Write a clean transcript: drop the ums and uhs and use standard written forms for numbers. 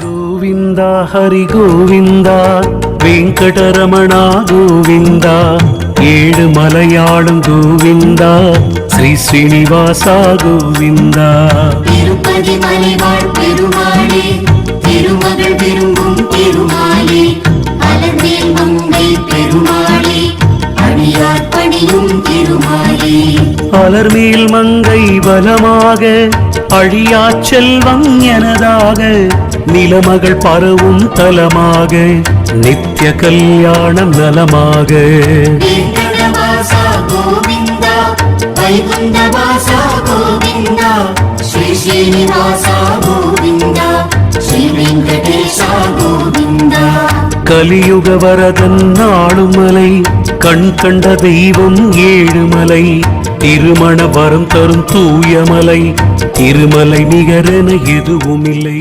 గోవిందా హరి గోవిందా వెంకటరమణ గోవిందా ఏడు మలయాళం గోవిందా శ్రీ శ్రీనివాస గోవిందా తిరుపతి మலைவாழ் பெருமாளே திருமகள் விரும்பும் திருமாலே அலர்மேல் மங்கை பெருமாளே அடியார் பணியும் திருமாலே அலர்மேல் மங்கை வலமாக அழியா செல்வம் எனதாக நிலமகள் பரவும் தலமாக நித்திய கல்யாணம் நலமாக வெங்கடவாசா கோவிந்தா வைகுண்டவாசா கோவிந்தா ஸ்ரீ ஸ்ரீனிவாசா கோவிந்தா ஸ்ரீ வெங்கடேசா கோவிந்தா கலியுக வரதன் ஆளுமலை கண் கண்ட தெய்வம் ஏழுமலை திருமண வரம் தரும் தூயமலை திருமலை நிகரென எதுவும் இல்லை.